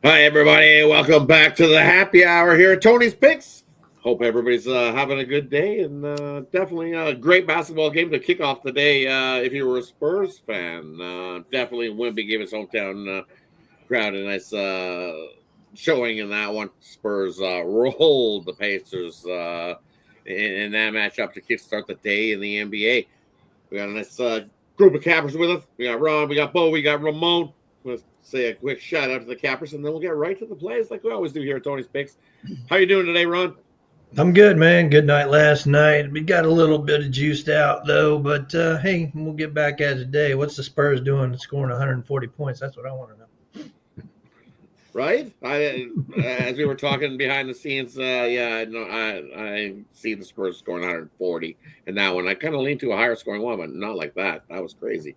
Hi, everybody. Welcome back to the happy hour here at Tony's Picks. Hope everybody's having a good day and definitely a great basketball game to kick off the day. If you were a Spurs fan, definitely Wemby gave his hometown crowd a nice showing in that one. Spurs rolled the Pacers in that matchup to kickstart the day in the NBA. We got a nice group of cappers with us. We got Ron, we got Bo, we got Ramon. We'll say a quick shout out to the cappers, and then we'll get right to the plays like we always do here at Tony's Picks. How you doing today, Ron? I'm good, man. Good night last night. We got a little bit of juiced out though, but hey, we'll get back at it today. What's the Spurs doing? Scoring 140 points. That's what I want to know. Right? As we were talking behind the scenes, yeah, no, I see the Spurs scoring 140 in that one. I kind of leaned to a higher scoring one, but not like that. That was crazy.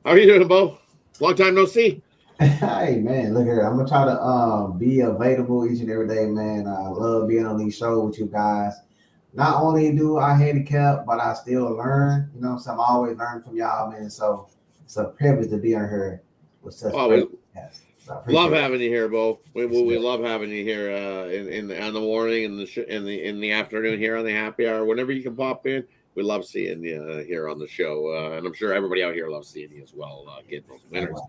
How are you doing, Bo? Long time no see. Hey man, look here. I'm gonna try to be available each and every day, man. I love being on these shows with you guys. Not only do I handicap, but I still learn. You know, so I'm always learning from y'all, man. So it's a privilege to be on here with such Oh, great we guests. So I love appreciate it. having you here, Bo. Yes, We sir. love having you here in the morning and in the afternoon here on the happy hour. Whenever you can pop in, we love seeing you here on the show, and I'm sure everybody out here loves seeing you as well. Getting those winners.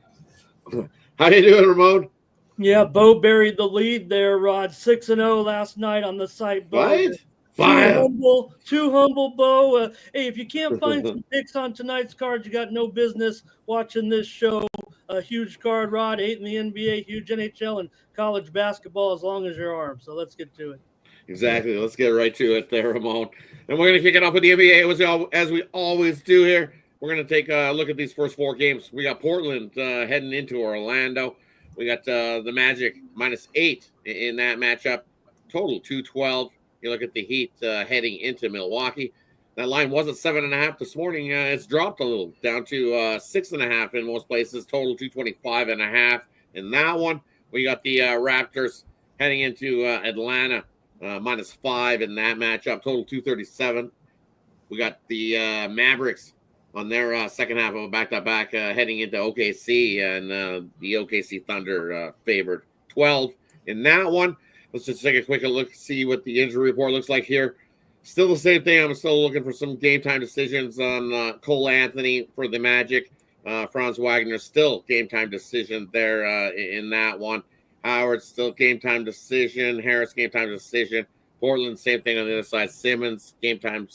Likewise. How you doing, Ramon? Yeah, Bo buried the lead there, Rod. 6-0 last night on the site, Bo. Right? Too Five. humble, too humble, Bo. Hey, if you can't find some picks on tonight's card, you got no business watching this show. A huge card, Rod. 8 in the NBA, huge NHL and college basketball as long as your arm. So let's get to it. Yeah. Exactly. Let's get right to it there, Ramon. And we're going to kick it off with the NBA as we always do here. We're going to take a look at these first four games. We got Portland heading into Orlando. We got the Magic -8 in that matchup. Total 212. You look at the Heat heading into Milwaukee. That line was at 7.5 this morning. It's dropped a little down to 6.5 in most places. Total 225.5 in that one. We got the Raptors heading into Atlanta. -5 in that matchup, total 237. We got the Mavericks on their second half of a back-to-back heading into OKC, and the OKC Thunder favored 12 in that one. Let's just take a quick look, see what the injury report looks like here. Still the same thing. I'm still looking for some game time decisions on Cole Anthony for the Magic. Franz Wagner still game time decision there in that one. Howard still game time decision. Harris game time decision. Portland same thing on the other side. Simmons game time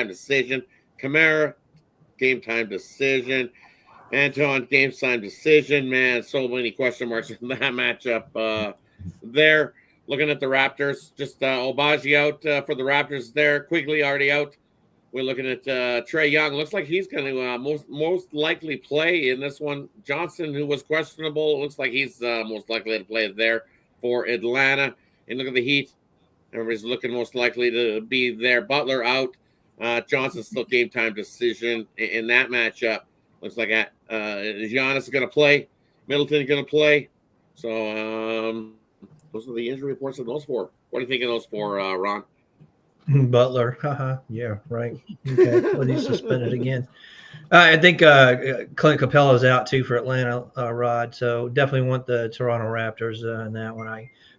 decision. Kamara game time decision. Anton game time decision. Man, so many question marks in that matchup there. Looking at the Raptors, just Obagi out for the Raptors there. Quigley already out. We're looking at Trae Young. Looks like he's going to most likely play in this one. Johnson, who was questionable, looks like he's most likely to play there for Atlanta. And look at the Heat. Everybody's looking most likely to be there. Butler out. Johnson still game time decision in that matchup. Looks like Giannis is going to play. Middleton going to play. So those are the injury reports of those four. What do you think of those four, Ron? Butler. Haha. Yeah, right. Okay. Well, he's suspended again. I think Clint Capella's out too for Atlanta, Rod. So definitely want the Toronto Raptors in that one.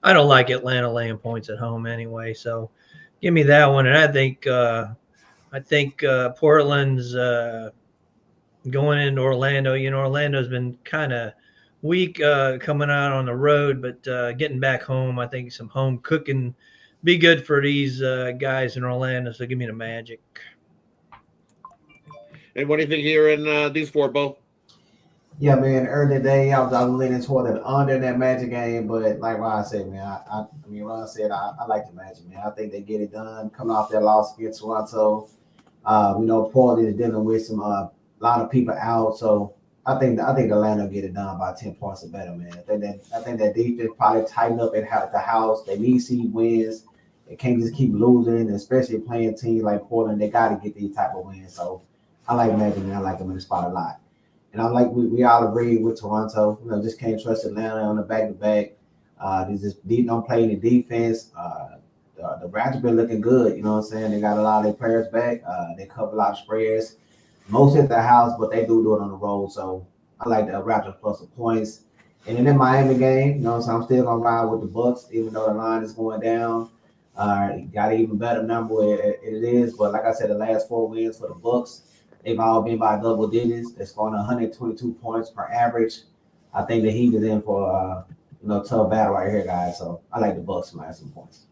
I don't like Atlanta laying points at home anyway. So give me that one. And I think Portland's going into Orlando. You know, Orlando's been kind of weak coming out on the road, but getting back home, I think some home cooking be good for these guys in Orlando. So give me the Magic. And what do you think here in these four, Bo? Yeah, man. Early day, I was leaning toward an under in that Magic game, but like Ron said, man, I mean, Ron said I like the Magic, man. I think they get it done. Coming off that loss against Toronto, we know Portland is dealing with some lot of people out, so I think Atlanta will get it done by 10 points or better, man. I think that defense probably tighten up at the house. They need to see wins. They can't just keep losing, especially playing teams like Portland. They got to get these type of wins. So I like Magic, man. I like them in the spot a lot. And I like we all agree with Toronto. You know, just can't trust Atlanta on the back to back. They just don't play any defense. The Raptors been looking good. You know what I'm saying? They got a lot of their players back. They cover a lot of spreads. Most at the house, but they do it on the road. So I like the Raptors plus the points. And in the Miami game, you know, so I'm still gonna ride with the Bucks, even though the line is going down. Got an even better number it is, but like I said, the last 4 wins for the Bucks, they've all been by double digits. They're scoring 122 points per average. I think the Heat is in for tough battle right here, guys. So I like the Bucks minus some points.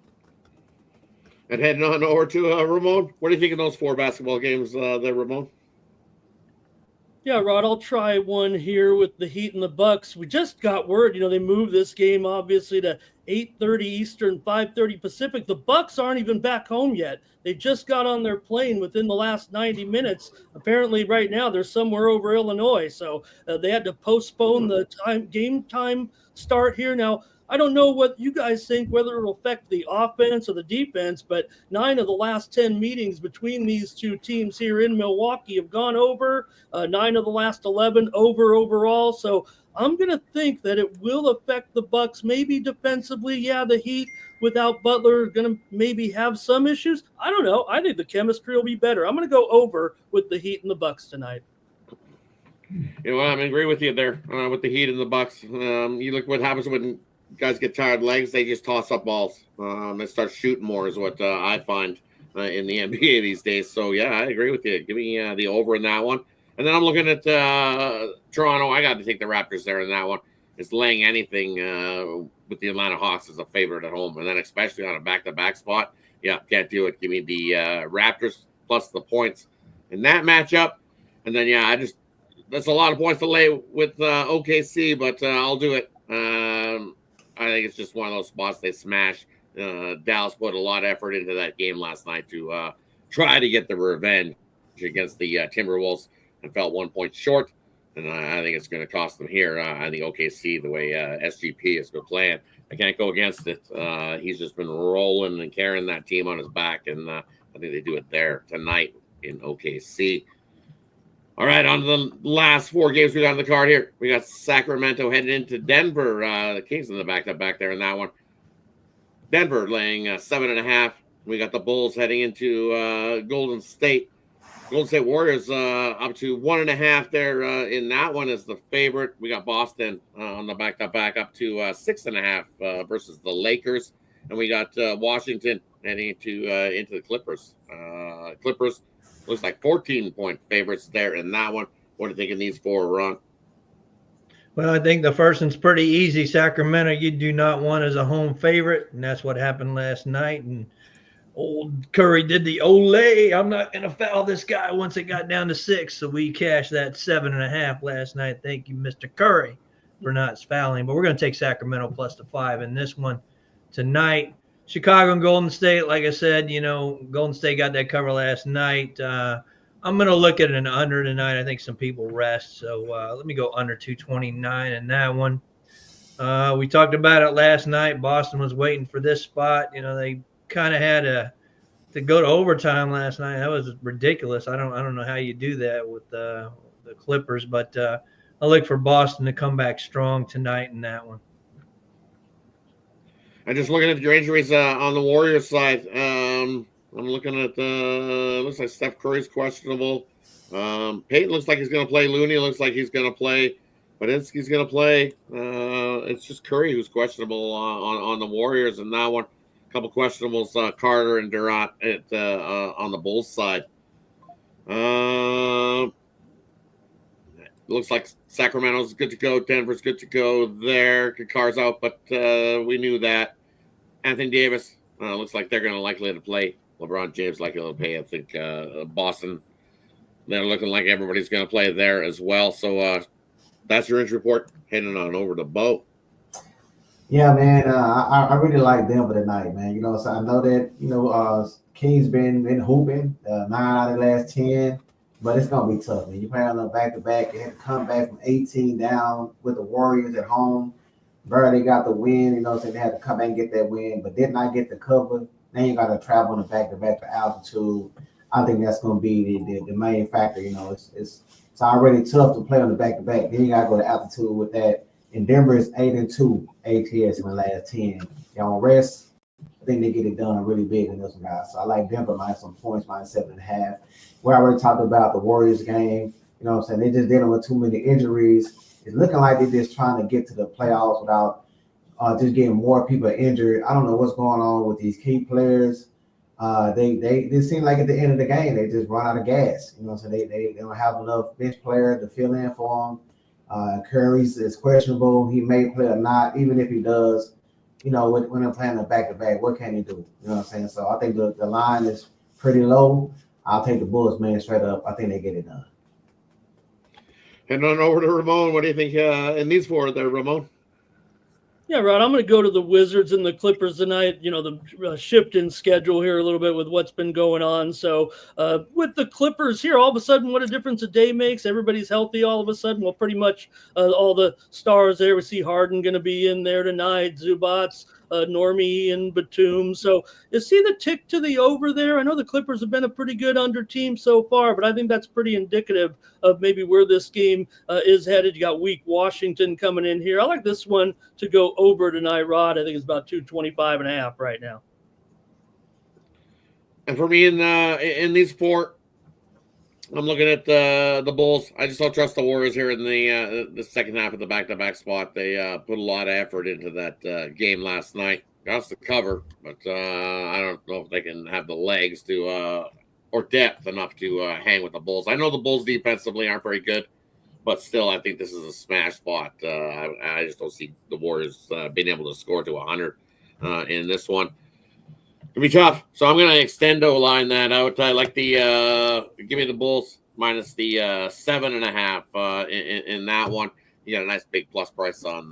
And heading on over to Ramon, what do you think of those 4 basketball games there, Ramon? Yeah, Rod, I'll try one here with the Heat and the Bucks. We just got word, they moved this game obviously to 8:30 Eastern, 5:30 Pacific. The Bucks aren't even back home yet. They just got on their plane within the last 90 minutes. Apparently, right now they're somewhere over Illinois, so they had to postpone the game time start here. Now, I don't know what you guys think, whether it will affect the offense or the defense, but 9 of the last 10 meetings between these two teams here in Milwaukee have gone over. 9 of the last 11 over overall. So I'm going to think that it will affect the Bucks, maybe defensively. Yeah, the Heat without Butler are going to maybe have some issues. I don't know. I think the chemistry will be better. I'm going to go over with the Heat and the Bucks tonight. You know, I'm agree with you there with the Heat and the Bucks. You look what happens when guys get tired legs; they just toss up balls and start shooting more. Is what I find in the NBA these days. So yeah, I agree with you. Give me the over in that one. And then I'm looking at Toronto. I got to take the Raptors there in that one. It's laying anything with the Atlanta Hawks as a favorite at home, and then especially on a back-to-back spot. Yeah, can't do it. Give me the Raptors plus the points in that matchup. And then yeah, that's a lot of points to lay with OKC, but I'll do it. I think it's just one of those spots they smash. Dallas put a lot of effort into that game last night to try to get the revenge against the Timberwolves and fell 1 point short. And I think it's going to cost them here. I think OKC, the way SGP has been playing, I can't go against it. He's just been rolling and carrying that team on his back, and I think they do it there tonight in OKC. All right, on to the last 4 games we got on the card here. We got Sacramento heading into Denver. The Kings in the back there in that one. Denver laying 7.5. We got the Bulls heading into Golden State. Golden State Warriors up to 1.5 there in that one as the favorite. We got Boston on the back up to 6.5 versus the Lakers. And we got Washington heading into the Clippers. Clippers looks like 14-point favorites there in that one. What do you think of these 4, Ron? Well, I think the first one's pretty easy. Sacramento, you do not want as a home favorite, and that's what happened last night. And old Curry did the Olay. I'm not going to foul this guy once it got down to 6. So we cashed that 7.5 last night. Thank you, Mr. Curry, for not fouling. But we're going to take Sacramento plus the 5 in this one tonight. Chicago and Golden State, like I said, Golden State got that cover last night. I'm going to look at an under tonight. I think some people rest. So let me go under 229 in that one. We talked about it last night. Boston was waiting for this spot. They kind of had to go to overtime last night. That was ridiculous. I don't know how you do that with the Clippers, but I look for Boston to come back strong tonight in that one. I'm just looking at your injuries on the Warriors side. I'm looking at looks like Steph Curry's questionable. Payton looks like he's going to play. Looney looks like he's going to play. Badinski's going to play. It's just Curry who's questionable on the Warriors in that one. A couple questionables, Carter and Durant on the Bulls side. Looks like Sacramento's good to go. Denver's good to go there. Kakar's out, but we knew that. Anthony Davis looks like they're going to likely to play. LeBron James likely to play. I think Boston, they're looking like everybody's going to play there as well. So that's your injury report. Heading on over to Bo. Yeah, man. I really like Denver tonight, man. So I know that King's been hooping 9 out of the last 10, but it's gonna be tough, man. You play on the back-to-back. They had to come back from 18 down with the Warriors at home. Barely got the win. So they had to come back and get that win, but did not get the cover. Then you got to travel on the back-to-back to altitude. I think that's gonna be the main factor. It's already tough to play on the back-to-back. Then you got to go to altitude with that. And Denver is 8-2 ATS in the last 10. On rest, I think they get it done really big in this one, guys. So I like Denver minus some points, minus 7.5. We already talked about the Warriors game. They're just dealing with too many injuries. it's looking like they're just trying to get to the playoffs without just getting more people injured. I don't know what's going on with these key players. They seem like at the end of the game they just run out of gas. You know, so they don't have enough bench player to fill in for them. Curry's is questionable. He may play or not. Even if he does, you know, when they're playing a back-to-back, what can he do? You know what I'm saying? So I think the line is pretty low. I'll take the Bulls, man, straight up. I think they get it done. Heading on over to Ramon. What do you think in these four there, Ramon? Yeah, Rod, I'm going to go to the Wizards and the Clippers tonight. You know, the shift in schedule here a little bit with what's been going on. So with the Clippers here, all of a sudden, what a difference a day makes. Everybody's healthy all of a sudden. Well, pretty much all the stars there. We see Harden going to be in there tonight, Zubats, Normie and Batum. So you see the tick to the over there. I know the Clippers have been a pretty good under team so far, but I think that's pretty indicative of maybe where this game is headed. You got weak Washington coming in here. I like this one to go over tonight, Rod. I think it's about 225.5 right now. And for me in these four, I'm looking at the Bulls. I just don't trust the Warriors here in the second half of the back-to-back spot. They put a lot of effort into that game last night. Got us to cover, but I don't know if they can have the legs to or depth enough to hang with the Bulls. I know the Bulls defensively aren't very good, but still, I think this is a smash spot. I just don't see the Warriors being able to score to 100 in this one. It'll be tough. So I'm going to extendo line that out. I like the give me the Bulls minus the 7.5 in that one. You got a nice big plus price on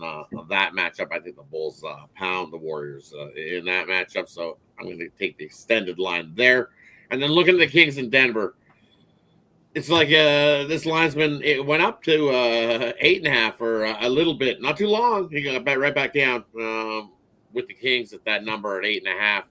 that matchup. I think the Bulls pound the Warriors in that matchup. So I'm going to take the extended line there. And then looking at the Kings in Denver, it's like this line's it went up to 8.5 for a little bit, not too long. You got right back down with the Kings at that number at 8.5.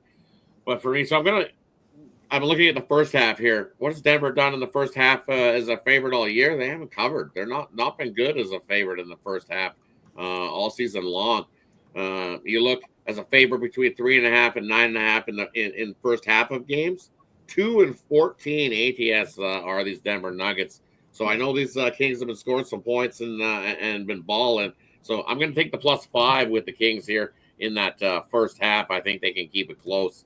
But for me, so I'm looking at the first half here. What has Denver done in the first half as a favorite all year? They haven't covered. They're not been good as a favorite in the first half all season long. You look as a favorite between 3.5 and 9.5 in the first half of games. 2-14 ATS are these Denver Nuggets. So I know these Kings have been scoring some points and been balling. So I'm going to take the +5 with the Kings here in that first half. I think they can keep it close.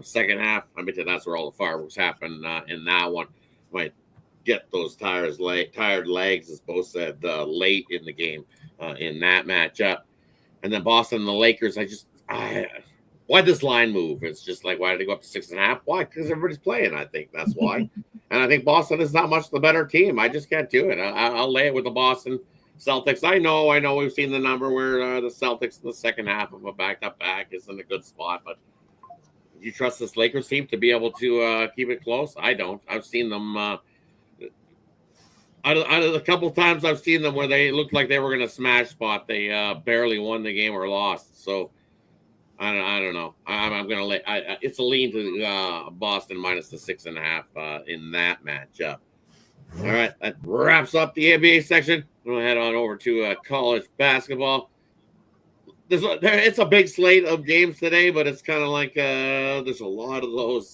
Second half, I bet that's where all the fireworks happen in that one. Might get those tired legs, as both said, late in the game in that matchup. And then Boston and the Lakers, why'd this line move? It's just like, why did it go up to 6.5? Why? Because everybody's playing, I think. That's why. And I think Boston is not much the better team. I just can't do it. I'll lay it with the Boston Celtics. I know we've seen the number where the Celtics in the second half of a back-to-back is in a good spot, but you trust this Lakers team to be able to keep it close? I don't. I've seen them out of the couple times I've seen them where they looked like they were going to smash spot. They barely won the game or lost. So I don't know. I'm going to let. It's a lean to Boston minus the 6.5 in that matchup. All right, that wraps up the NBA section. We'll head on over to college basketball. It's a big slate of games today, but it's kind of like there's a lot of those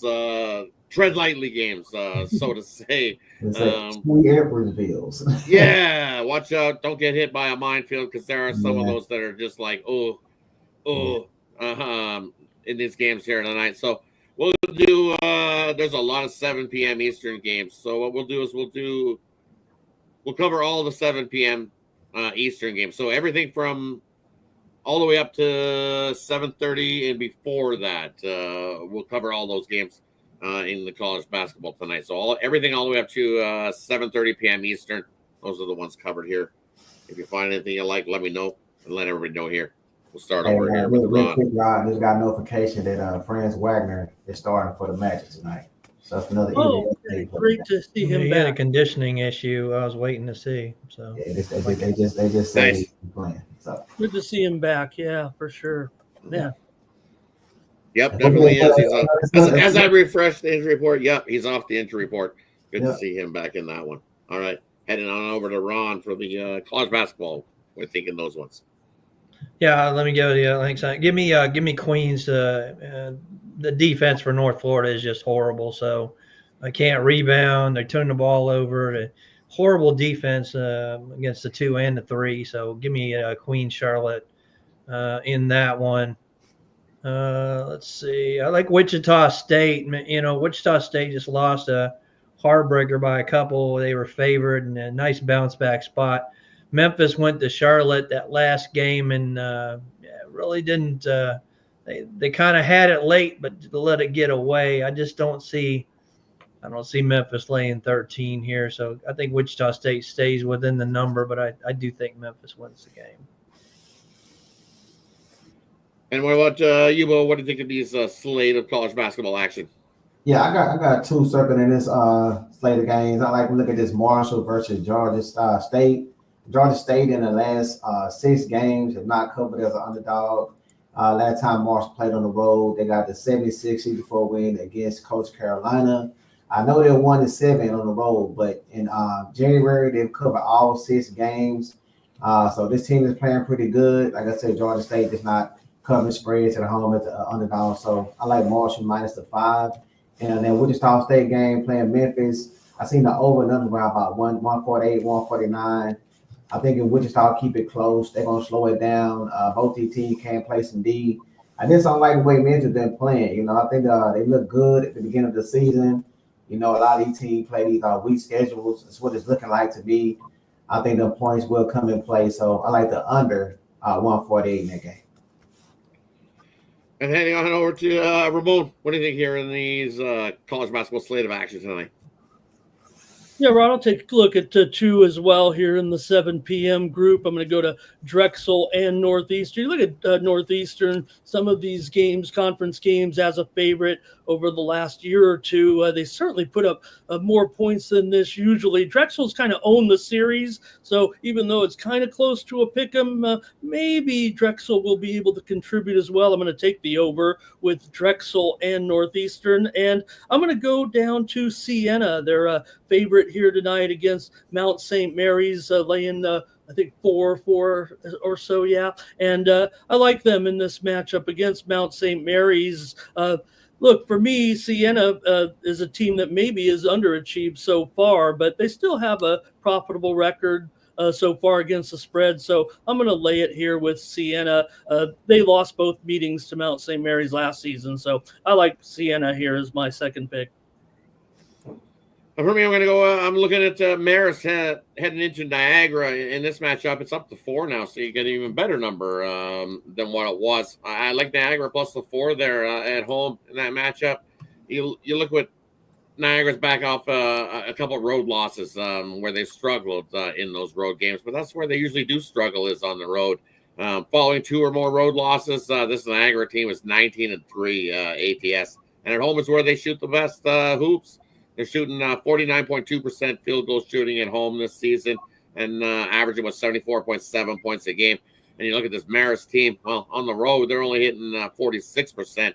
tread lightly games, so to say. It's like two airport fields. Yeah, watch out. Don't get hit by a minefield because there are some of those that are just like, in these games here tonight. So we'll do, there's a lot of 7 p.m. Eastern games. So what we'll do is we'll cover all the 7 p.m. Eastern games. So everything from all the way up to 7:30 and before that, we'll cover all those games in the college basketball tonight. So everything all the way up to 7:30 p.m. Eastern. Those are the ones covered here. If you find anything you like, let me know and let everybody know here. We'll start over here with Ron. Quick, Ron, just got notification that Franz Wagner is starting for the match tonight. So that's another. Great to see him He back. had a conditioning issue. I was waiting to see. So yeah, they just say Nice. he's playing. So Good to see him back. Yeah, for sure. Yeah. Yep, definitely is. He's off. As I refreshed the injury report, yep, he's off the injury report. Good to see him back in that one. All right, heading on over to Ron for the college basketball. We're thinking those ones. yeah, let me go to the links. Give me Queens. The defense for North Florida is just horrible. So I can't rebound. They turn the ball over. horrible defense against the 2 and the 3. So give me Queen Charlotte in that one. Let's see. I like Wichita State. You know, Wichita State just lost a heartbreaker by a couple. They were favored and a nice bounce back spot. Memphis went to Charlotte that last game and really didn't. They kind of had it late, but let it get away. I don't see Memphis laying 13 here. So I think Wichita State stays within the number, but I do think Memphis wins the game. And what about you, Bo? What do you think of these slate of college basketball action? Yeah, I got two circling in this slate of games. I like to look at this Marshall versus Georgia State. Georgia State in the last 6 games have not covered as an underdog. Last time Marshall played on the road, they got the 76-64 win against Coach Carolina. I know they won the 7 on the road, but in January they've covered all 6 games. So this team is playing pretty good. Like I said, Georgia State does not cover spreads at home at the underdog. So I like Marshall minus the 5. And then Wichita State game playing Memphis. I seen the over and under around about 148, 149. I think if Wichita keep it close, they're gonna slow it down. Both these teams can play some D. I just don't like the way Memphis been playing. You know, I think they look good at the beginning of the season. You know, a lot of these teams play these weak schedules. That's what it's looking like to me. I think the points will come in play. So I like the under 148 in that game. And heading on over to Ramon, what do you think here in these college basketball slate of action tonight? Yeah, Rod, I'll take a look at 2 as well here in the 7 p.m. group. I'm going to go to Drexel and Northeastern. You look at Northeastern, some of these games, conference games, as a favorite over the last year or two. They certainly put up more points than this usually. Drexel's kind of owned the series, so even though it's kind of close to a pick 'em, maybe Drexel will be able to contribute as well. I'm going to take the over with Drexel and Northeastern, and I'm going to go down to Siena. They're a favorite here tonight against Mount St. Mary's, laying I think 4 or so, yeah. And I like them in this matchup against Mount St. Mary's. Look, for me, Siena is a team that maybe is underachieved so far, but they still have a profitable record so far against the spread. So I'm going to lay it here with Siena. They lost both meetings to Mount St. Mary's last season, so I like Siena here as my second pick. For me, I'm going to go. I'm looking at Marist heading into Niagara in this matchup. It's up to 4 now, so you get an even better number than what it was. I like Niagara plus the 4 there at home in that matchup. You look what Niagara's back off a couple of road losses where they struggled in those road games, but that's where they usually do struggle is on the road. Following 2 or more road losses, this Niagara team is 19-3 ATS, and at home is where they shoot the best hoops. They're shooting 49.2% field goal shooting at home this season and averaging 74.7 points a game. And you look at this Marist team, well, on the road, they're only hitting 46%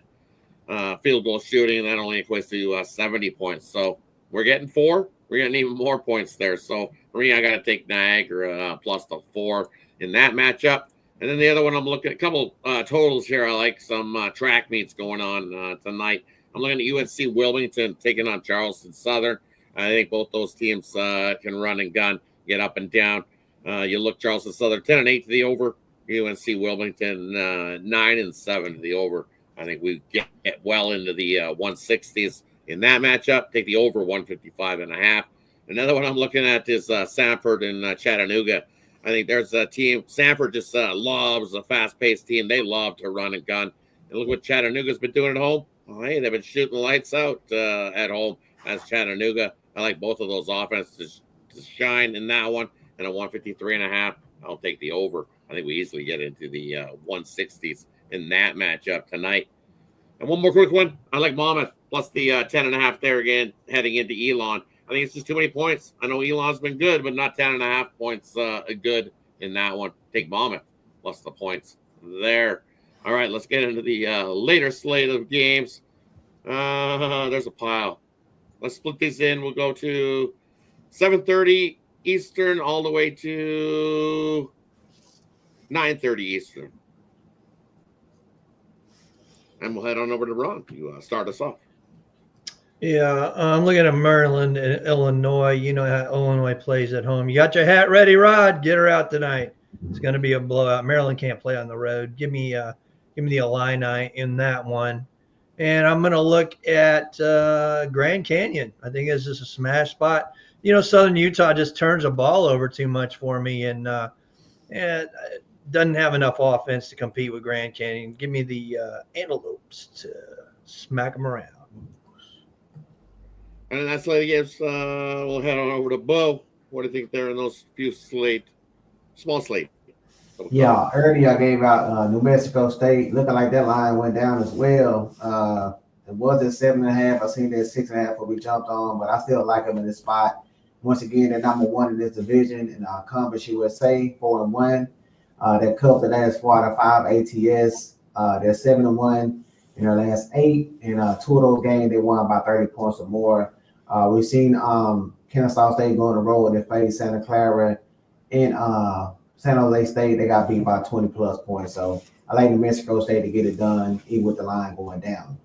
field goal shooting, and that only equates to 70 points. So we're getting 4. We're getting even more points there. So for me, I got to take Niagara plus the 4 in that matchup. And then the other one, I'm looking at a couple totals here. I like some track meets going on tonight. I'm looking at UNC Wilmington taking on Charleston Southern. I think both those teams can run and gun, get up and down. You look Charleston Southern 10-8 to the over. UNC Wilmington 9-7 to the over. I think we get well into the 160s in that matchup. Take the over 155.5. Another one I'm looking at is Sanford and Chattanooga. I think there's a team. Sanford just loves a fast-paced team. They love to run and gun. And look what Chattanooga's been doing at home. Oh, hey, they've been shooting the lights out at home as Chattanooga. I like both of those offenses to shine in that one. And a 153.5, I'll take the over. I think we easily get into the 160s in that matchup tonight. And one more quick one. I like Monmouth plus the 10.5 there again, heading into Elon. I think it's just too many points. I know Elon's been good, but not 10.5 points good in that one. Take Monmouth plus the points there. All right, let's get into the later slate of games. There's a pile. Let's split these in. We'll go to 7:30 Eastern all the way to 9:30 Eastern. And we'll head on over to Ron to start us off. Yeah, I'm looking at Maryland and Illinois. You know how Illinois plays at home. You got your hat ready, Rod? Get her out tonight. It's going to be a blowout. Maryland can't play on the road. Give me the Illini in that one. And I'm going to look at Grand Canyon. I think this is a smash spot. Southern Utah just turns the ball over too much for me, and doesn't have enough offense to compete with Grand Canyon. Give me the Antelopes to smack them around. And that's like games. We'll head on over to Bo. What do you think there in those few small slate? Yeah, earlier I gave out New Mexico State. Looking like that line went down as well. It was at 7.5. I seen that 6.5 before we jumped on, but I still like them in this spot. Once again, they're number one in this division in Conference USA, 4-1. They cut the last 4 out of 5 ATS. They're 7-1 in their last 8. In 2 of those games, they won by 30 points or more. We've seen Kennesaw State go on the road and face Santa Clara in San Jose State. They got beat by 20-plus points. So I like New Mexico State to get it done, even with the line going down.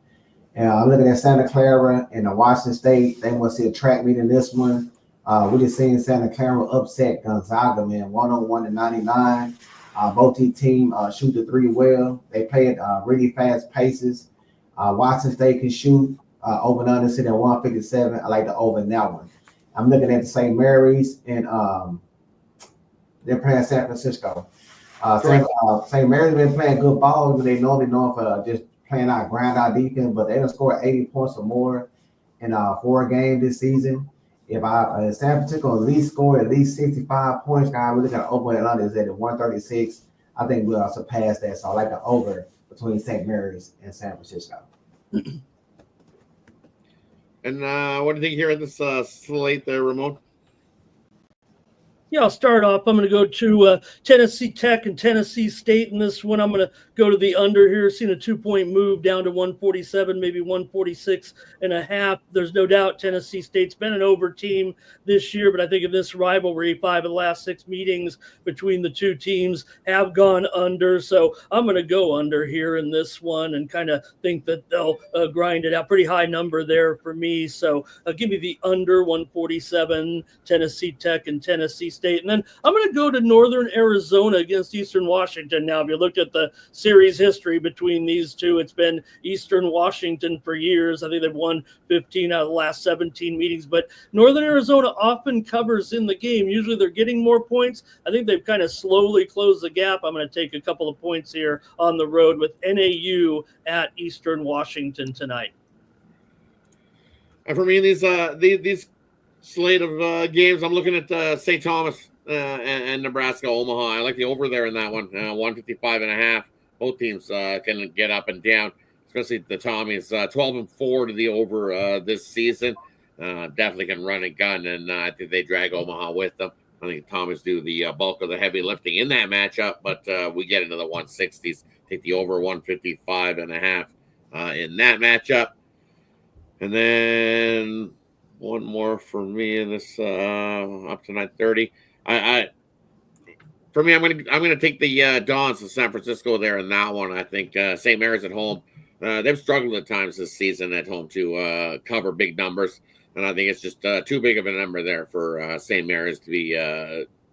And I'm looking at Santa Clara and Washington State. They must see a track meet in this one. We just seen Santa Clara upset Gonzaga, man, 101-99. Both teams shoot the three well. They play at really fast paces. Washington State can shoot over and under, sitting at 157. I like the over in that one. I'm looking at the St. Mary's, and they're playing San Francisco. St. Mary's been playing good ball, but they normally known for just playing out ground out defense, but they done scored 80 points or more in 4 games this season. If San Francisco at least score at least 65 points, guys, we're looking at over and under is at 136. I think we'll surpass that. So I like the over between St. Mary's and San Francisco. And what do you think here at this slate there, Ramon? Yeah, I'll start off. I'm going to go to Tennessee Tech and Tennessee State in this one. I'm going to go to the under here, seeing a 2-point move down to 147, maybe 146.5. There's no doubt Tennessee State's been an over team this year, but I think in this rivalry, 5 of the last 6 meetings between the two teams have gone under. So I'm going to go under here in this one and kind of think that they'll grind it out. Pretty high number there for me. So give me the under 147, Tennessee Tech and Tennessee State. And then I'm going to go to Northern Arizona against Eastern Washington. Now, if you looked at the series history between these two, it's been Eastern Washington for years. I think they've won 15 out of the last 17 meetings, but Northern Arizona often covers in the game. Usually they're getting more points. I think they've kind of slowly closed the gap. I'm going to take a couple of points here on the road with NAU at Eastern Washington tonight. And for me, these slate of games, I'm looking at St. Thomas and Nebraska Omaha. I like the over there in that one, 155.5. Both teams can get up and down, especially the Tommies. 12-4 to the over this season. Definitely can run and gun, and I think they drag Omaha with them. I think Tommies do the bulk of the heavy lifting in that matchup, but we get into the 160s. Take the over 155.5 in that matchup. And then one more for me in this up to 9:30. For me, I'm gonna take the Dons of San Francisco there in that one. I think St. Mary's at home. They've struggled at times this season at home to cover big numbers, and I think it's just too big of a number there for St. Mary's to be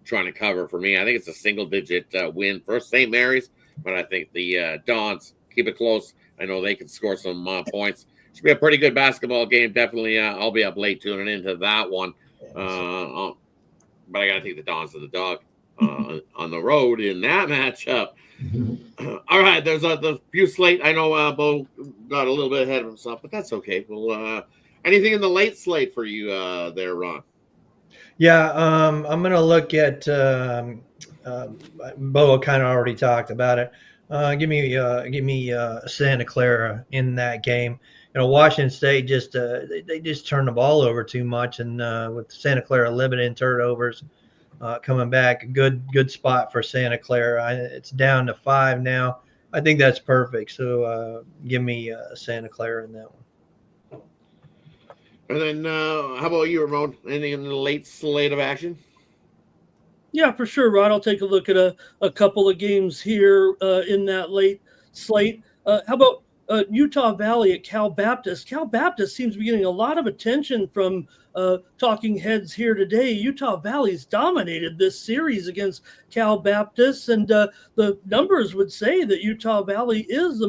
trying to cover. For me, I think it's a single-digit win for St. Mary's, but I think the Dons keep it close. I know they can score some points. Should be a pretty good basketball game. Definitely, I'll be up late tuning into that one. But I got to take the Dons to the dog on the road in that matchup. All right, there's the few slate. I know Bo got a little bit ahead of himself, but that's okay. Well, anything in the late slate for you there, Ron? Yeah, I'm going to look at Bo kind of already talked about it. Give me Santa Clara in that game. Washington State they just turn the ball over too much, and with Santa Clara limiting turnovers coming back, a good spot for Santa Clara. It's down to 5 now. I think that's perfect. So give me Santa Clara in that one. And then how about you, Ramon? Anything in the late slate of action? Yeah, for sure, Rod. I'll take a look at a couple of games here in that late slate. How about Utah Valley at Cal Baptist. Cal Baptist seems to be getting a lot of attention from talking heads here today. Utah Valley's dominated this series against Cal Baptist, and the numbers would say that Utah Valley is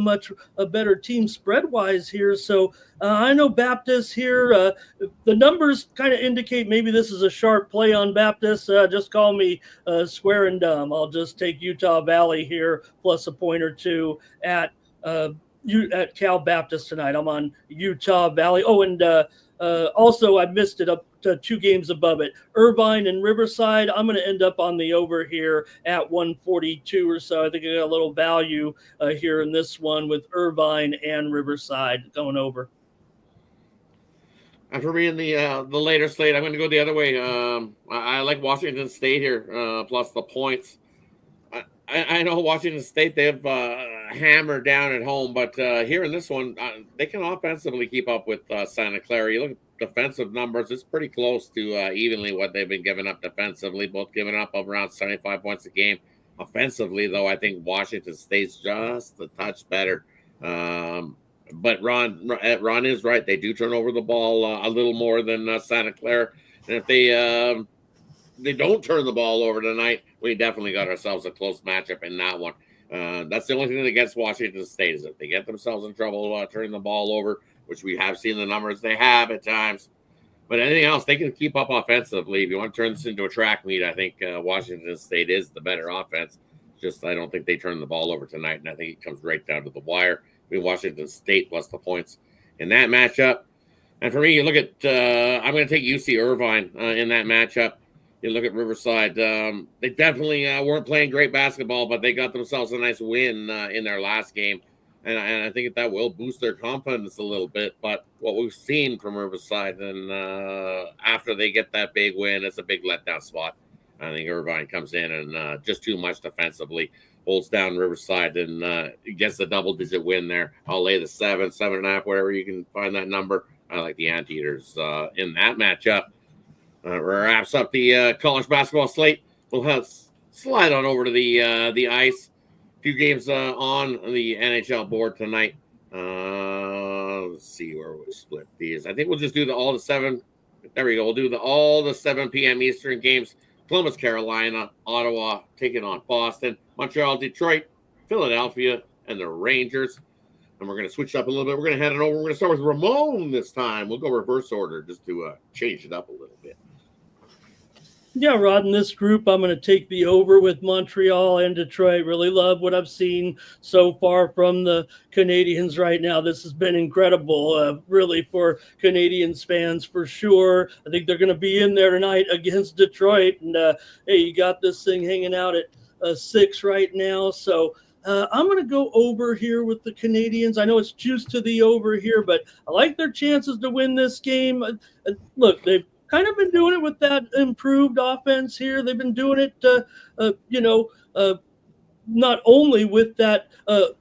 a better team spread-wise here. So I know Baptist here. The numbers kind of indicate maybe this is a sharp play on Baptist. Just call me square and dumb. I'll just take Utah Valley here plus a point or two at Cal Baptist tonight. I'm on Utah Valley. Oh, and also I missed it up to 2 games above it. Irvine and Riverside. I'm going to end up on the over here at 142 or so. I think I got a little value here in this one with Irvine and Riverside going over. And for me in the later slate, I'm going to go the other way. I like Washington State here plus the points. I know Washington State, they've hammered down at home, but here in this one, they can offensively keep up with Santa Clara. You look at defensive numbers, it's pretty close to evenly what they've been giving up defensively, both giving up around 75 points a game. Offensively, though, I think Washington State's just a touch better. But Ron is right. They do turn over the ball a little more than Santa Clara. And if they don't turn the ball over tonight, we definitely got ourselves a close matchup in that one. That's the only thing against Washington State is if they get themselves in trouble turning the ball over, which we have seen the numbers they have at times. But anything else, they can keep up offensively. If you want to turn this into a track meet, I think Washington State is the better offense. Just I don't think they turn the ball over tonight, and I think it comes right down to the wire. Washington State plus the points in that matchup. And for me, you look at I'm going to take UC Irvine in that matchup. You look at Riverside. They definitely weren't playing great basketball, but they got themselves a nice win in their last game. And I think that will boost their confidence a little bit. But what we've seen from Riverside, and after they get that big win, it's a big letdown spot. I think Irvine comes in and just too much defensively holds down Riverside and gets the double-digit win there. I'll lay the 7.5, whatever you can find that number. I like the Anteaters in that matchup. Wraps up the college basketball slate. We'll slide on over to the ice. A few games on the NHL board tonight. Let's see where we split these. I think we'll just do all the 7. There we go. We'll do all the 7 p.m. Eastern games. Columbus, Carolina, Ottawa taking on Boston, Montreal, Detroit, Philadelphia, and the Rangers. And we're going to switch up a little bit. We're going to head it over. We're going to start with Ramon this time. We'll go reverse order just to change it up a little bit. Yeah, Rod, in this group, I'm going to take the over with Montreal and Detroit. Really love what I've seen so far from the Canadians right now. This has been incredible, really, for Canadians fans for sure. I think they're going to be in there tonight against Detroit. And, hey, you got this thing hanging out at 6 right now. So I'm going to go over here with the Canadians. I know it's juiced to the over here, but I like their chances to win this game. Look, they've kind of been doing it with that improved offense here. They've been doing it, not only with that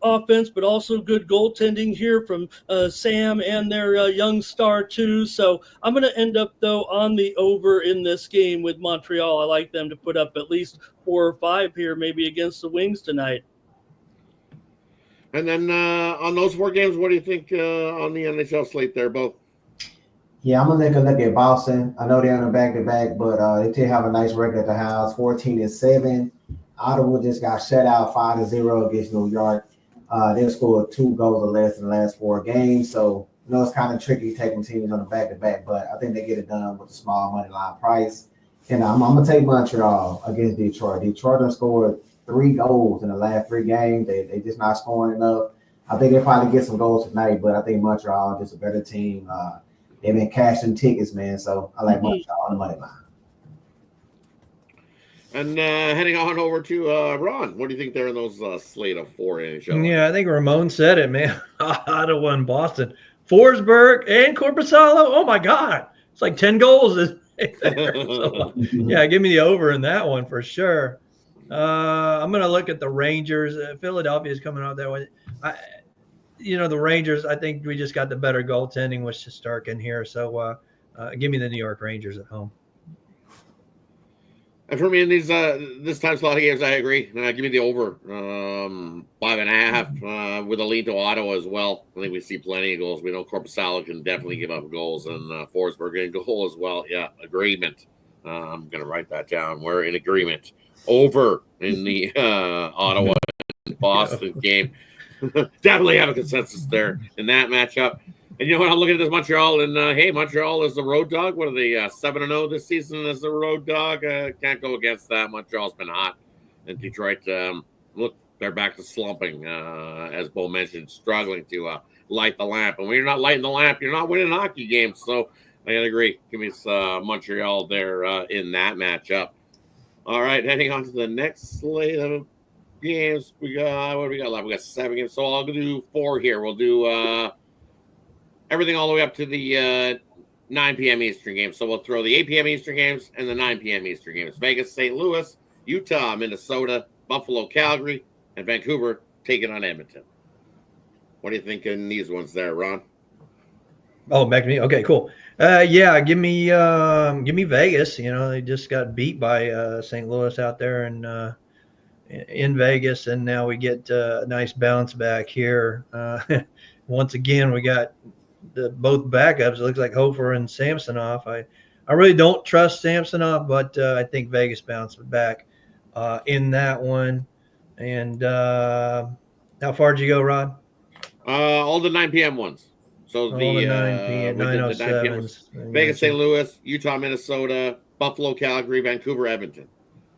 offense, but also good goaltending here from Sam and their young star too. So I'm going to end up, though, on the over in this game with Montreal. I like them to put up at least 4 or 5 here, maybe against the Wings tonight. And then on those 4 games, what do you think on the NHL slate there, Bo? Yeah, I'm gonna take a look at Boston. I know they're on a back-to-back, but they did have a nice record at the house, 14-7. Ottawa just got shut out 5-0 against New York. They scored 2 goals or less in the last 4 games, so it's kind of tricky taking teams on the back-to-back. But I think they get it done with a small money line price. And I'm gonna take Montreal against Detroit. Detroit has scored 3 goals in the last 3 games. They just not scoring enough. I think they probably get some goals tonight, but I think Montreal is just a better team. They've been cashing tickets, man. So I like Montreal on the money line. And heading on over to Ron, what do you think there in those slate of 4 NHL? Yeah, I think Ramon said it, man. Ottawa and Boston, Forsberg and Korpisalo. Oh my God, it's like 10 goals. So, yeah, give me the over in that one for sure. I'm going to look at the Rangers. Philadelphia is coming out that way. The Rangers, I think we just got the better goaltending with Shesterkin here. So give me the New York Rangers at home. And for me, in these this time slot of games, I agree. Give me the over 5.5 with a lead to Ottawa as well. I think we see plenty of goals. We know Corpusalo can definitely give up goals, and Forsberg in goal as well. Yeah, agreement. I'm gonna write that down. We're in agreement. Over in the Ottawa and Boston game. Definitely have a consensus there in that matchup. And you know what? I'm looking at this Montreal, and hey, Montreal is the road dog. What are they, 7-0 this season as the road dog? Can't go against that. Montreal's been hot. And Detroit, look, they're back to slumping, as Bo mentioned, struggling to light the lamp. And when you're not lighting the lamp, you're not winning hockey games. So I gotta agree. Give me Montreal there in that matchup. All right, heading on to the next slate of games. We got, what do we got left? We got 7 games. So I'll do 4 here. We'll do everything all the way up to the 9 p.m. Eastern games. So we'll throw the 8 p.m. Eastern games and the 9 p.m. Eastern games. Vegas, St. Louis, Utah, Minnesota, Buffalo, Calgary, and Vancouver taking on Edmonton. What do you think in these ones there, Ron? Oh, back to me. Okay, cool. Yeah, give me Vegas. You know, they just got beat by St. Louis out there in Vegas, and now we get a nice bounce back here. Once again, we got both backups. It looks like Hofer and Samsonov. I really don't trust Samsonov, but I think Vegas bounced back in that one. And how far did you go, Rod? All the 9 p.m. ones. So All the 9 p.m. we did the 9 p.m. ones. Vegas, St. Louis, Utah, Minnesota, Buffalo, Calgary, Vancouver, Edmonton.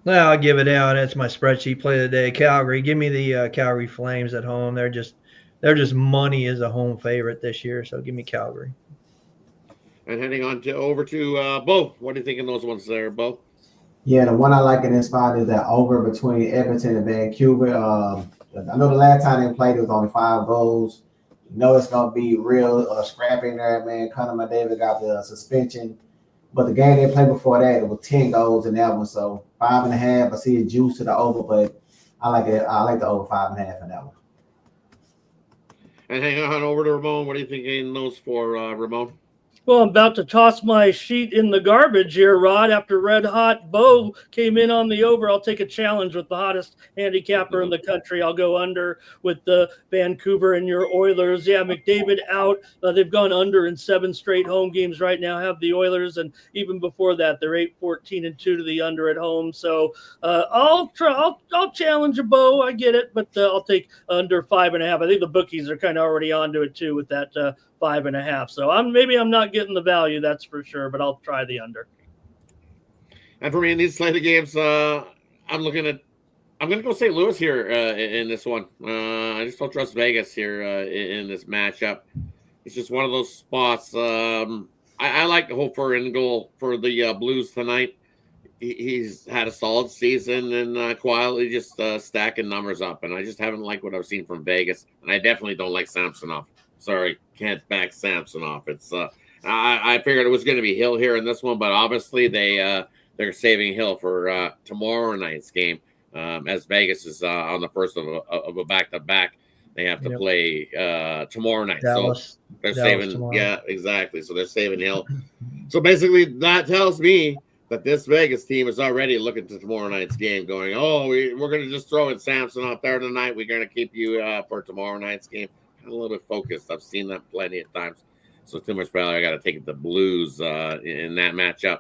Well, I'll give it out. That's my spreadsheet play of the day. Calgary. Give me the Calgary Flames at home. They're just money as a home favorite this year. So give me Calgary. And heading on over to Bo. What do you think in those ones there, Bo? Yeah, the one I like in this spot is that over between Edmonton and Vancouver. I know the last time they played, it was only 5 goals. You know it's going to be real scrappy in there, man. Conor McDavid got the suspension. But the game they played before that, it was 10 goals in that one. So 5.5, I see a juice to the over, but I like it. I like the over 5.5 in that one. And hang on over to Ramon. What are you thinking those for, Ramon? Well, I'm about to toss my sheet in the garbage here, Rod. After Red Hot Bo came in on the over, I'll take a challenge with the hottest handicapper in the country. I'll go under with the Vancouver and your Oilers. Yeah, McDavid out. They've gone under in 7 straight home games right now, have the Oilers. And even before that, they're 8-14-2 to the under at home. So I'll challenge a Bo. I get it, but I'll take under 5.5. I think the bookies are kind of already onto it too with that 5.5. So I'm not getting the value, that's for sure, but I'll try the under. And for me in these slate of games, I'm going to go St. Louis here in this one. I just don't trust Vegas here in this matchup. It's just one of those spots. I like Hofer in goal for the Blues tonight. He's had a solid season and quietly just stacking numbers up. And I just haven't liked what I've seen from Vegas. And I definitely don't like Samsonov. Sorry, can't back Samsonov. It's I figured it was going to be Hill here in this one, but obviously they're saving Hill for tomorrow night's game. As Vegas is on the first of a back-to-back, they have to play tomorrow night. Dallas, so they're Dallas saving, tomorrow. Yeah, exactly. So they're saving Hill. So basically, that tells me that this Vegas team is already looking to tomorrow night's game, going, "Oh, we're going to just throw in Samsonov there tonight. We're going to keep you for tomorrow night's game." A little bit focused. I've seen that plenty of times. So too much value. I got to take the Blues in that matchup.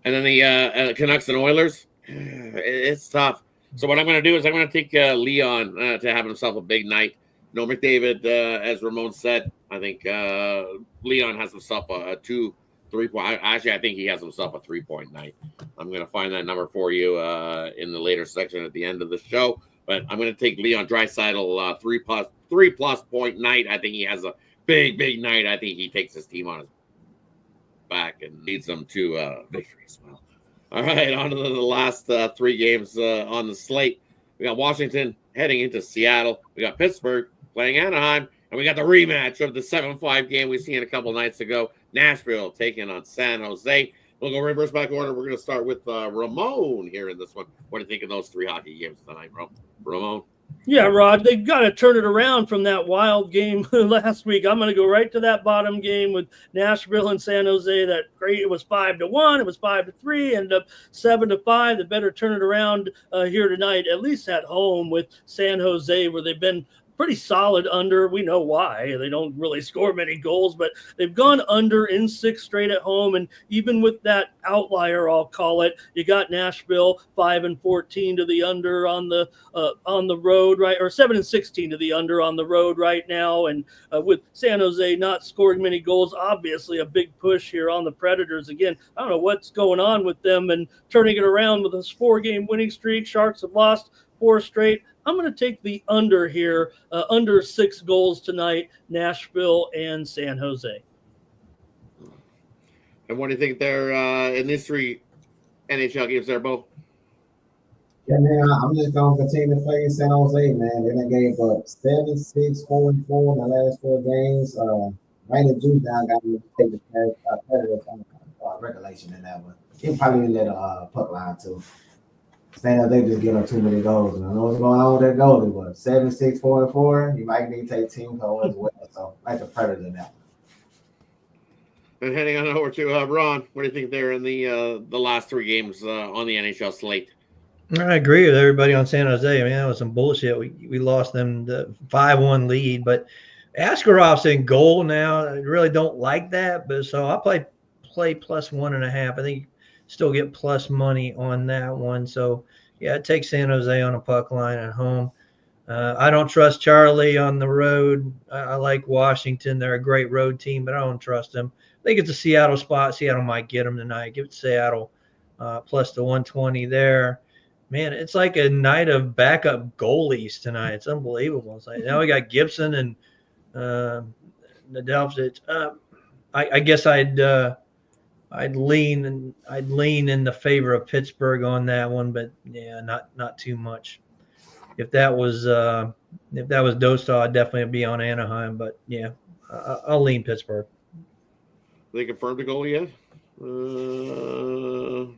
And then the Canucks and Oilers. It's tough. So what I'm going to do is I'm going to take Leon to have himself a big night. No McDavid, as Ramon said. I think Leon has himself a 2-3 point. Actually, I think he has himself a 3-point night. I'm going to find that number for you in the later section at the end of the show. But I'm going to take Leon Draisaitl 3+ point night. I think he has a big night. I think he takes his team on his back and leads them to victory as well. All right, on to the last 3 games on the slate. We got Washington heading into Seattle. We got Pittsburgh playing Anaheim. And we got the rematch of the 7-5 game we seen a couple nights ago. Nashville taking on San Jose. We'll go reverse back order. We're going to start with Ramon here in this one. What do you think of those 3 hockey games tonight, Ramon? Yeah, Rod, they've got to turn it around from that wild game last week. I'm going to go right to that bottom game with Nashville and San Jose. That great. It was 5-1. It was 5-3. Ended up 7-5. They better turn it around here tonight, at least at home with San Jose, where they've been pretty solid under. We know why. They don't really score many goals, but they've gone under in 6 straight at home. And even with that outlier, I'll call it, you got Nashville 5-14 to the under on the road, right? Or 7-16 to the under on the road right now. And with San Jose not scoring many goals, obviously a big push here on the Predators. Again, I don't know what's going on with them and turning it around with this 4-game winning streak. Sharks have lost 4 straight. I'm going to take the under here, under 6 goals tonight, Nashville and San Jose. And what do you think there in these 3 NHL games there, Bo? Yeah, man, I'm just gonna continue to play San Jose, man. They done gave up 7-6, 4-4 in the last 4 games. Right at juice down, got me to take the Predators on regulation in that one. He probably let a puck line too. San Jose just giving up too many goals. I know what's going on with that goalie, but 7-6, 4-4, you might need to take team goal as well. So like the Predators in that one. And heading on over to Ron, what do you think there in the last 3 games on the NHL slate? I agree with everybody on San Jose. I mean, that was some bullshit. We lost them the 5-1 lead, but Ascarov's in goal now. I really don't like that, but so I play plus 1.5. I think still get plus money on that one. So yeah, it takes San Jose on a puck line at home. I don't trust Charlie on the road. I like Washington. They're a great road team, but I don't trust them. I think it's a Seattle spot. Seattle might get them tonight. Give it to Seattle plus the 120 there. Man, it's like a night of backup goalies tonight. It's unbelievable. It's like now we got Gibson and Nadelvich. I guess I'd lean in the favor of Pittsburgh on that one, but yeah, not too much. If that was Dostal, I'd definitely be on Anaheim. But yeah, I'll lean Pittsburgh. They confirmed a goal yet?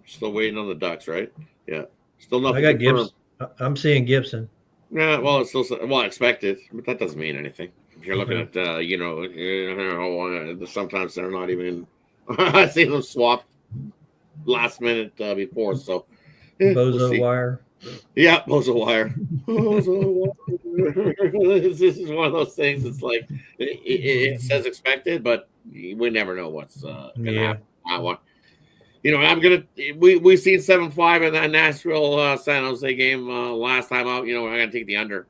Still waiting on the Ducks, right? Yeah, still nothing. I got confirmed. Gibson. I'm seeing Gibson. Yeah, well, it's still expected, but that doesn't mean anything. If you're looking at sometimes they're not even. I see them swap last minute before, so Bozo wire. Yeah, Bozo wire. This is one of those things. It's like it says expected, but we never know what's gonna happen. That one. We seen 7-5 in that Nashville San Jose game last time out. I'm gonna take the under.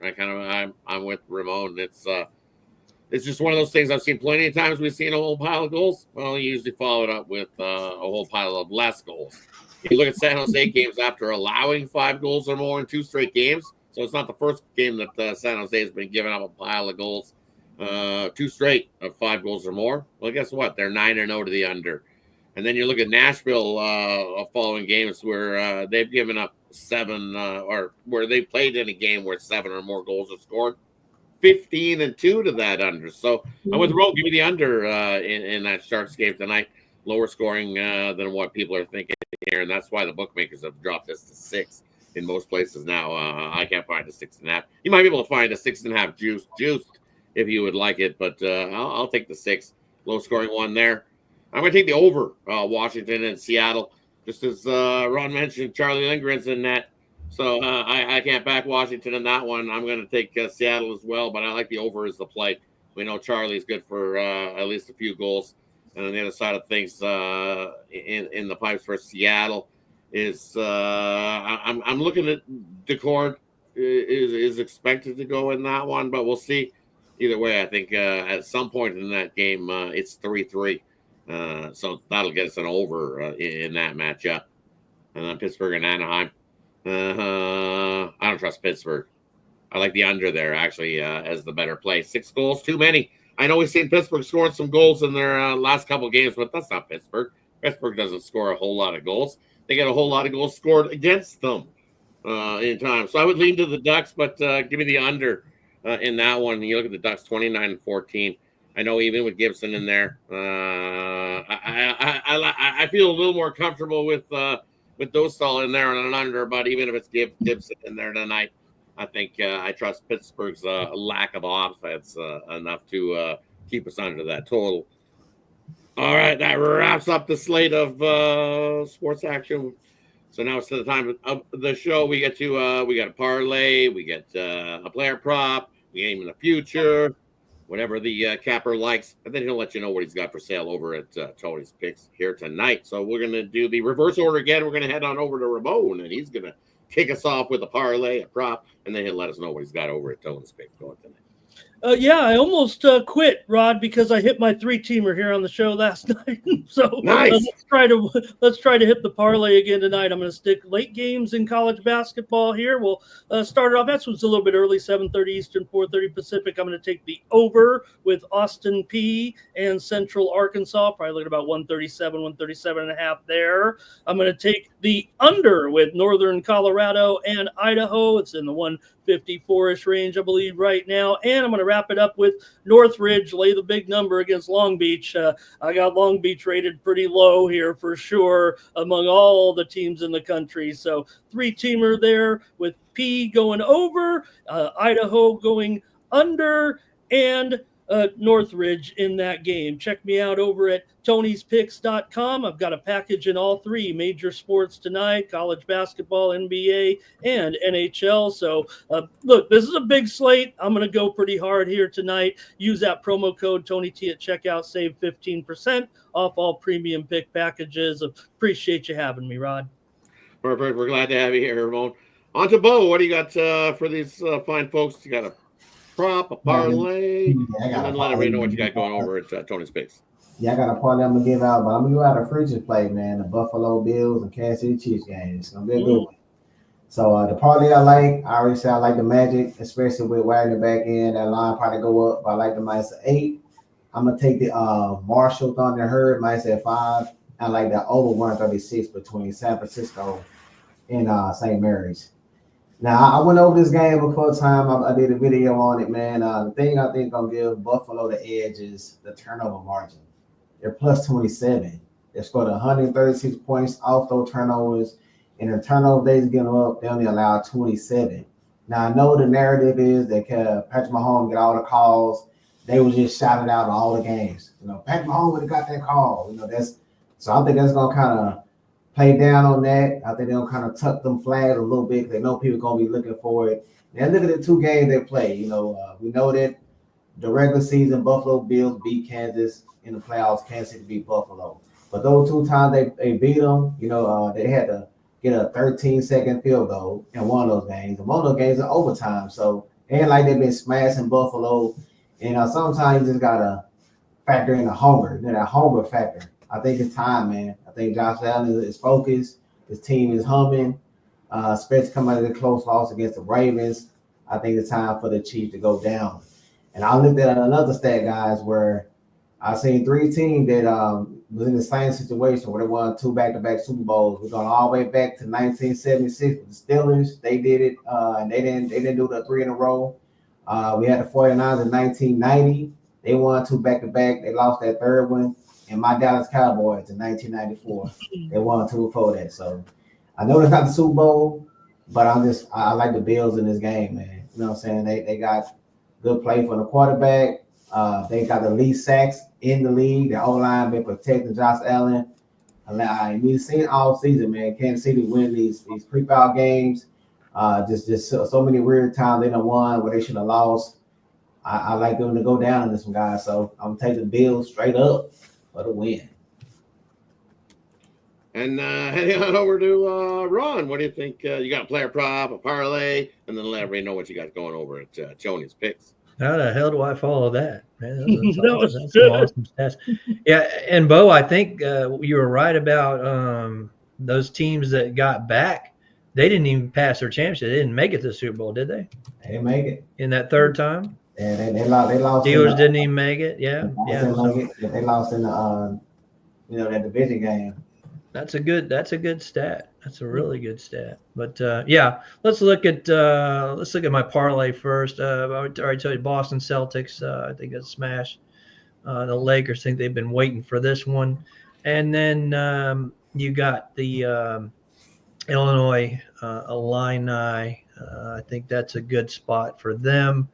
I'm with Ramon. It's just one of those things I've seen plenty of times. We've seen a whole pile of goals. Well, you usually follow it up with a whole pile of less goals. You look at San Jose games after allowing 5 goals or more in 2 straight games. So it's not the first game that San Jose has been giving up a pile of goals. 2 straight of 5 goals or more. Well, guess what? They're 9-0 to the under. And then you look at Nashville following games where they've given up 7 or where they played in a game where 7 or more goals are scored. 15-2 to that under. So I'm with Roll. Give me the under in that Sharks game tonight. Lower scoring than what people are thinking here, and that's why the bookmakers have dropped this to 6 in most places now. I can't find a 6.5. You might be able to find a 6.5 juiced if you would like it, but I'll take the 6. Low scoring one there. I'm going to take the over Washington and Seattle. Just as Ron mentioned, Charlie Lindgren's in net. So I can't back Washington in that one. I'm going to take Seattle as well, but I like the over as the play. We know Charlie's good for at least a few goals. And on the other side of things, in the pipes for Seattle is I'm looking at Decord is expected to go in that one, but we'll see. Either way, I think at some point in that game, it's 3-3. So that'll get us an over in that matchup. And then Pittsburgh and Anaheim. I don't trust Pittsburgh. I like the under there, actually, as the better play. 6 goals, too many. I know we've seen Pittsburgh scoring some goals in their last couple games, but that's not Pittsburgh. Pittsburgh doesn't score a whole lot of goals. They get a whole lot of goals scored against them in time. So I would lean to the Ducks, but give me the under in that one. You look at the Ducks, 29-14. I know even with Gibson in there, I feel a little more comfortable with Dostal in there on an under, but even if it's Gibson in there tonight, I think I trust Pittsburgh's lack of offense enough to keep us under that total. All right, that wraps up the slate of sports action. So now it's to the time of the show. We get to we got a parlay, we get a player prop, we aim in the future, whatever the capper likes, and then he'll let you know what he's got for sale over at Tony's Picks here tonight. So we're gonna do the reverse order again. We're gonna head on over to Ramon, and he's gonna kick us off with a parlay, a prop, and then he'll let us know what he's got over at Tony's Picks going tonight. Yeah, I almost quit, Rod, because I hit my 3-teamer here on the show last night. So Nice. Let's try to hit the parlay again tonight. I'm going to stick late games in college basketball here. We'll start it off. That's what's a little bit early, 7:30 Eastern, 4:30 Pacific. I'm going to take the over with Austin P and Central Arkansas. Probably looking about 137 and a half there. I'm going to take the under with Northern Colorado and Idaho. It's in the 154-ish range, I believe, right now. And I'm going to wrap it up with Northridge, lay the big number against Long Beach. I got Long Beach rated pretty low here for sure among all the teams in the country. So 3-teamer there with P going over, Idaho going under, and Northridge in that game. Check me out over at Tony'sPicks.com. I've got a package in all 3 major sports tonight: college basketball, NBA, and NHL. So look, this is a big slate. I'm going to go pretty hard here tonight. Use that promo code TonyT at checkout. Save 15% off all premium pick packages. Appreciate you having me, Rod. Perfect. We're glad to have you here, Ramon. On to Bo. What do you got for these fine folks? You got a prop, a parlay, and then let everybody know what you got going over at Tony's Picks. Yeah, I got a parlay I'm gonna give out, but I'm gonna give out a future play, man. The Buffalo Bills and Kansas City Chiefs game. It's gonna be a good one. So the parlay I already said I like the Magic, especially with Wagner back in. That line probably go up, but I like the -8. I'm gonna take the Marshall Thunder Herd -5. I like the over 136 between San Francisco and St. Mary's. Now, I went over this game before time. I did a video on it, man. The thing I think gonna give Buffalo the edge is the turnover margin. They're plus 27. They scored 136 points off those turnovers. And the turnover days getting up, they only allow 27. Now, I know the narrative is that Patrick Mahomes get all the calls. They was just shouted out in all the games. Patrick Mahomes would have got that call. So I think that's gonna kind of play down on that. I think they'll kind of tuck them flags a little bit. They know people are going to be looking for it. And look at the 2 games they play. We know that the regular season, Buffalo Bills beat Kansas. In the playoffs, Kansas City beat Buffalo. But those 2 times they beat them, they had to get a 13-second field goal in one of those games. And one of those games are overtime. So it ain't like they've been smashing Buffalo. And sometimes you just got to factor in the hunger, that hunger factor. I think it's time, man. I think Josh Allen is focused. His team is humming, especially coming out of the close loss against the Ravens. I think it's time for the Chiefs to go down. And I looked at another stat, guys, where I seen 3 teams that was in the same situation where they won 2 back-to-back Super Bowls. We're going all the way back to 1976 with the Steelers. They did it, and they didn't do the 3 in a row. We had the 49ers in 1990. They won 2 back-to-back. They lost that 3rd one. And my Dallas Cowboys in 1994, they won 2 before that. So I know it's not the Super Bowl, but I like the Bills in this game, man. You know what I'm saying? They got good play for the quarterback. They got the least sacks in the league. The O-line been protecting Josh Allen. We've seen all season, man. Kansas City win these creep-out games. Just so many weird times they done won where they should have lost. I like them to go down in this one, guys. So I'm taking the Bills straight up for the win. And heading on over to Ron, what do you think? You got a player prop, a parlay, and then let everybody know what you got going over at Tony's Picks. How the hell do I follow that? Man, That's some awesome stats. Yeah, and Bo, I think you were right about those teams that got back. They didn't even pass their championship. They didn't make it to the Super Bowl, did they? They didn't make it. In that 3rd time? Yeah, they lost. Steelers didn't even make it. Yeah. They lost in the that division game. That's a good stat. That's a really good stat. But let's look at my parlay first. I already told you Boston Celtics. I think that's smash. The Lakers think they've been waiting for this one, and then you got the Illinois Illini I think that's a good spot for them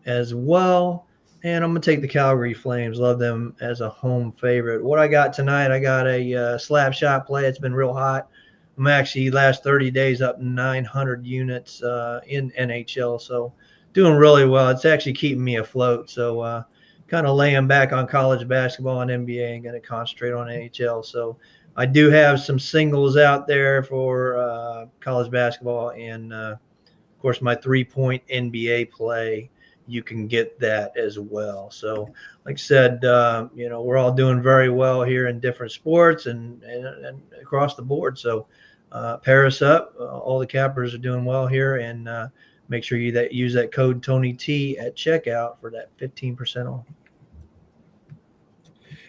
as well. And I'm going to take the Calgary Flames. Love them as a home favorite. What I got tonight, I got a slap shot play. It's been real hot. I'm actually last 30 days up 900 units in NHL. So doing really well. It's actually keeping me afloat. So kind of laying back on college basketball and NBA and going to concentrate on NHL. So I do have some singles out there for college basketball and, of course, my 3-point NBA play. You can get that as well. So, like I said, we're all doing very well here in different sports and across the board. So, pair us up. All the cappers are doing well here, and make sure you use that code Tony T at checkout for that 15% off.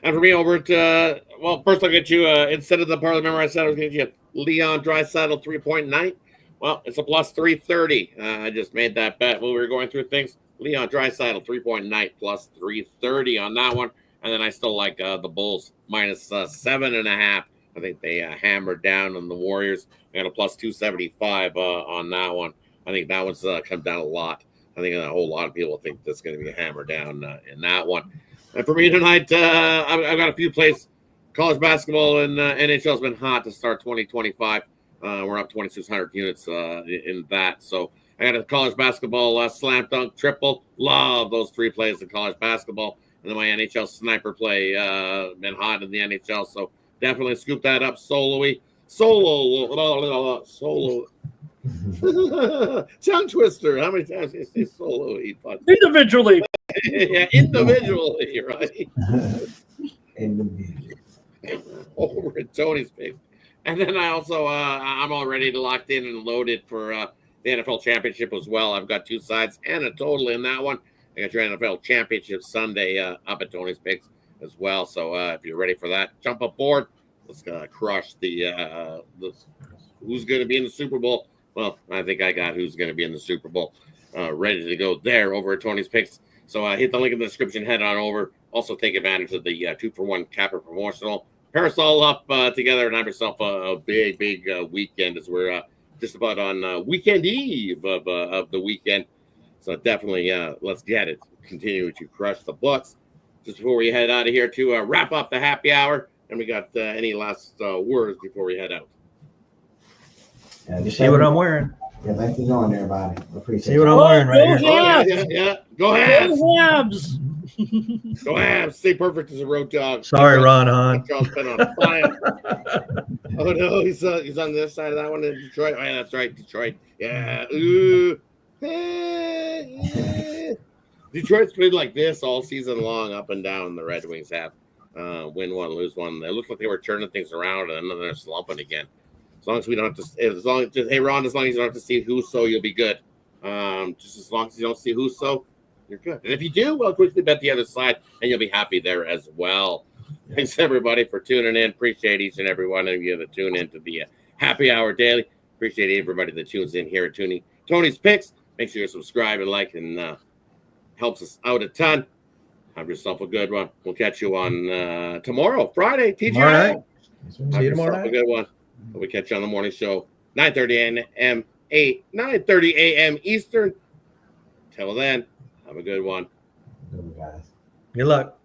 And for me, over at first I'll get you instead of the parlay. Remember I said I was going to get you Leon Draisaitl 3-point night. Well, it's a plus 330. I just made that bet when we were going through things. Leon Draisaitl 3-point night plus 330 on that one, and then I still like the Bulls minus 7.5. I think they hammered down on the Warriors. I got a plus 275 on that one. I think that one's come down a lot. I think a whole lot of people think that's going to be a hammer down in that one. And for me tonight, I've got a few plays. College basketball and NHL has been hot to start 2025. We're up 2,600 units in that. So I got a college basketball slam dunk triple. Love those 3 plays in college basketball. And then my NHL sniper play been hot in the NHL. So definitely scoop that up solo. Tongue twister. How many times did you say solo? Individually. Yeah, individually, right? Individually. Over at Tony's page. And then I also, I'm all ready to locked in and loaded for the NFL Championship as well. I've got 2 sides and a total in that one. I got your NFL Championship Sunday up at Tony's Picks as well. So if you're ready for that, jump aboard. Let's crush the who's going to be in the Super Bowl. Well, I think I got who's going to be in the Super Bowl ready to go there over at Tony's Picks. So hit the link in the description, head on over. Also take advantage of the 2-for-1 Capper promotional. Pair us all up together and have yourself a big weekend as we're just about on weekend eve of the weekend. So definitely let's get it. Continue to crush the books. Just before we head out of here to wrap up the happy hour. And we got any last words before we head out? Yeah, You see what I'm wearing? Yeah, thanks for joining, everybody. Appreciate See what it. I'm wearing right go here? Habs. Yeah. Go ahead. Go Habs. Go Habs. Stay perfect as a road dog. Sorry, Ron Hahn. Charles been on fire. Oh no, he's on the other side of that one in Detroit. Oh, yeah, that's right, Detroit. Yeah. Ooh. Detroit's played like this all season long, up and down. The Red Wings have win one, lose one. It looked like they were turning things around, and then they're slumping again. As long as we don't have to, hey Ron, as long as you don't have to see Husso, you'll be good. Just as long as you don't see Husso, you're good. And if you do, well, quickly bet the other side, and you'll be happy there as well. Thanks everybody for tuning in. Appreciate each and every one of you that tune in to the Happy Hour Daily. Appreciate everybody that tunes in here at Tony's Picks. Make sure you subscribe and like, and helps us out a ton. Have yourself a good one. We'll catch you on tomorrow, Friday. TGI. Tomorrow night. Have See you tomorrow yourself night. a good one. We'll catch you on the morning show, 9:30 a.m. Eastern. Till then, have a good one. Good, guys. Good luck.